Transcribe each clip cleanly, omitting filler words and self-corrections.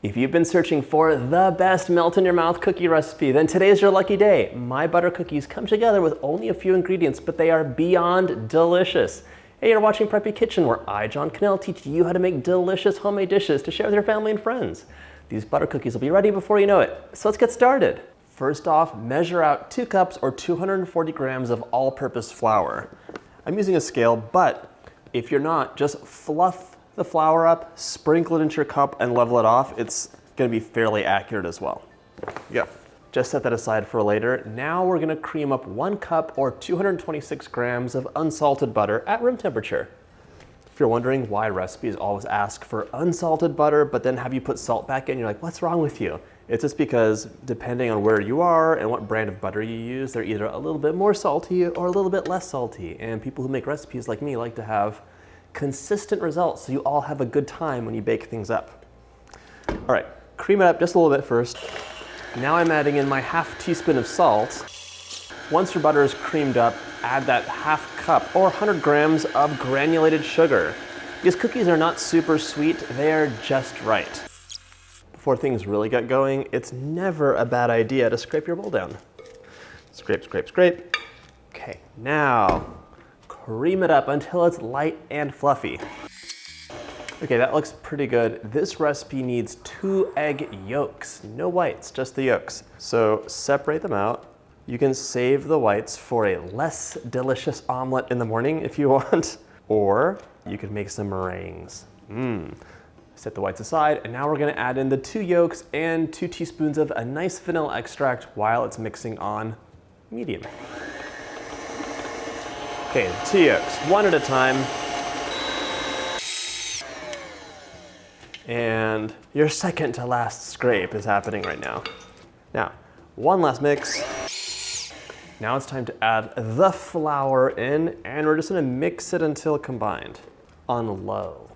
If you've been searching for the best melt-in-your-mouth cookie recipe, then today's your lucky day. My butter cookies come together with only a few ingredients, but they are beyond delicious. Hey, you're watching Preppy Kitchen, where I, John Cannell, teach you how to make delicious homemade dishes to share with your family and friends. These butter cookies will be ready before you know it, so let's get started. First off, measure out 2 cups or 240 grams of all-purpose flour. I'm using a scale, but if you're not, just fluff the flour up, sprinkle it into your cup, and level it off. It's gonna be fairly accurate as well. Yeah, just set that aside for later. Now we're gonna cream up 1 cup or 226 grams of unsalted butter at room temperature. If you're wondering why recipes always ask for unsalted butter, but then have you put salt back in, you're like, what's wrong with you? It's just because depending on where you are and what brand of butter you use, they're either a little bit more salty or a little bit less salty. And people who make recipes like me like to have consistent results, so you all have a good time when you bake things up. All right, cream it up just a little bit first. Now I'm adding in my ½ teaspoon of salt. Once your butter is creamed up, add that ½ cup or 100 grams of granulated sugar. These cookies are not super sweet, they are just right. Before things really get going, it's never a bad idea to scrape your bowl down. Scrape, scrape, scrape. Okay, now cream it up until it's light and fluffy. Okay, that looks pretty good. This recipe needs 2 egg yolks, no whites, just the yolks. So separate them out. You can save the whites for a less delicious omelet in the morning if you want, or you could make some meringues. Set the whites aside, and now we're gonna add in the 2 yolks and 2 teaspoons of a nice vanilla extract while it's mixing on medium. Okay, 2 yolks, 1 at a time. And your second to last scrape is happening right now. Now, 1 last mix. Now it's time to add the flour in, and we're just gonna mix it until combined on low.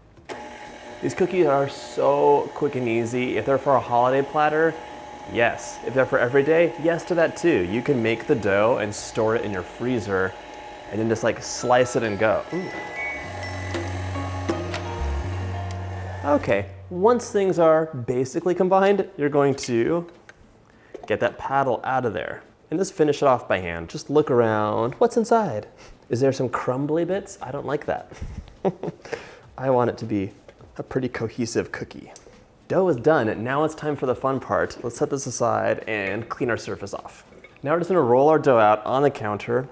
These cookies are so quick and easy. If they're for a holiday platter, yes. If they're for every day, yes to that too. You can make the dough and store it in your freezer and then just like slice it and go. Ooh. Okay, once things are basically combined, you're going to get that paddle out of there and just finish it off by hand. Just look around. What's inside? Is there some crumbly bits? I don't like that. I want it to be a pretty cohesive cookie. Dough is done, and now it's time for the fun part. Let's set this aside and clean our surface off. Now we're just gonna roll our dough out on the counter.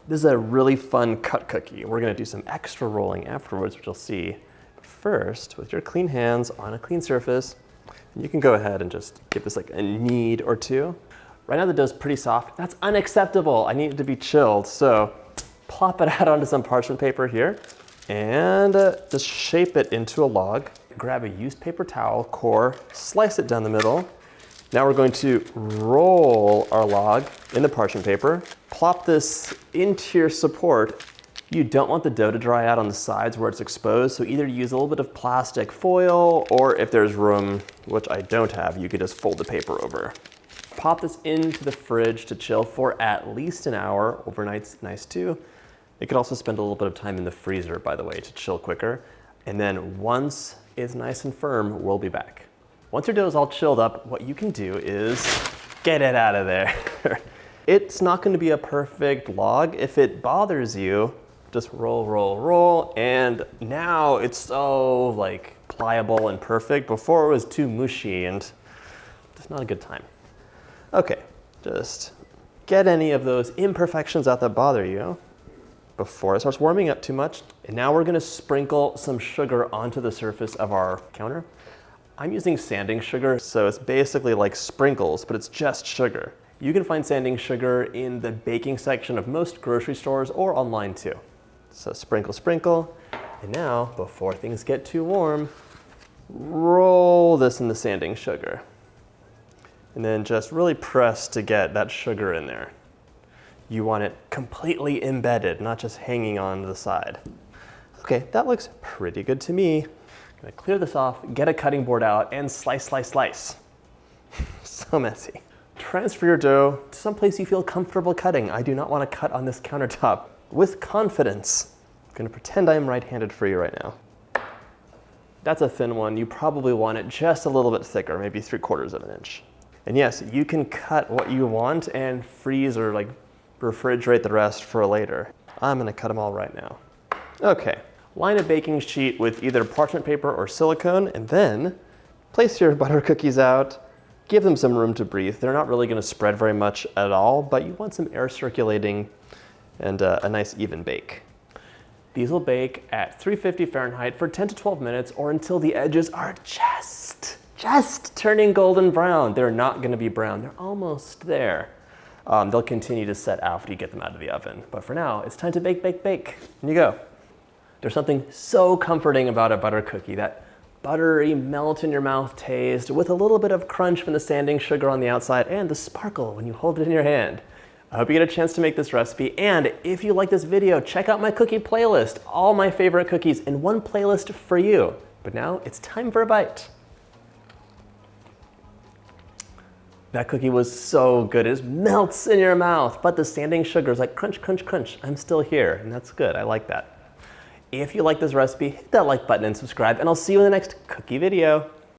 This is a really fun cut cookie. We're gonna do some extra rolling afterwards, which you'll see. First, with your clean hands on a clean surface, you can go ahead and just give this like a knead or 2. Right now the dough's pretty soft. That's unacceptable. I need it to be chilled. So plop it out onto some parchment paper here and just shape it into a log. Grab a used paper towel, core, slice it down the middle. Now we're going to roll our log in the parchment paper, plop this into your support. You don't want the dough to dry out on the sides where it's exposed, so either use a little bit of plastic foil, or if there's room, which I don't have, you could just fold the paper over. Pop this into the fridge to chill for at least an hour. Overnight's nice too. It could also spend a little bit of time in the freezer, by the way, to chill quicker. And then once it's nice and firm, we'll be back. Once your dough is all chilled up, what you can do is get it out of there. It's not going to be a perfect log. If it bothers you, just roll, roll, roll. And now it's so like pliable and perfect. Before it was too mushy and just not a good time. Okay, just get any of those imperfections out that bother you before it starts warming up too much. And now we're gonna sprinkle some sugar onto the surface of our counter. I'm using sanding sugar, so it's basically like sprinkles, but it's just sugar. You can find sanding sugar in the baking section of most grocery stores or online too. So sprinkle, sprinkle. And now, before things get too warm, roll this in the sanding sugar. And then just really press to get that sugar in there. You want it completely embedded, not just hanging on the side. Okay, that looks pretty good to me. I'm gonna clear this off, get a cutting board out, and slice, slice, slice. So messy. Transfer your dough to someplace you feel comfortable cutting. I do not want to cut on this countertop. With confidence. I'm gonna pretend I am right-handed for you right now. That's a thin one. You probably want it just a little bit thicker, maybe 3/4 of an inch. And yes, you can cut what you want and freeze or like refrigerate the rest for later. I'm gonna cut them all right now. Okay, line a baking sheet with either parchment paper or silicone, and then place your butter cookies out. Give them some room to breathe. They're not really gonna spread very much at all, but you want some air circulating and a nice even bake. These will bake at 350 Fahrenheit for 10 to 12 minutes or until the edges are just turning golden brown. They're not gonna be brown, they're almost there. They'll continue to set after you get them out of the oven. But for now, it's time to bake, bake, bake. In you go. There's something so comforting about a butter cookie, that buttery melt in your mouth taste with a little bit of crunch from the sanding sugar on the outside and the sparkle when you hold it in your hand. I hope you get a chance to make this recipe, and if you like this video, check out my cookie playlist, all my favorite cookies in one playlist for you. But now it's time for a bite. That cookie was so good, it just melts in your mouth, but the sanding sugar is like crunch, crunch, crunch. I'm still here, and that's good, I like that. If you like this recipe, hit that like button and subscribe, and I'll see you in the next cookie video.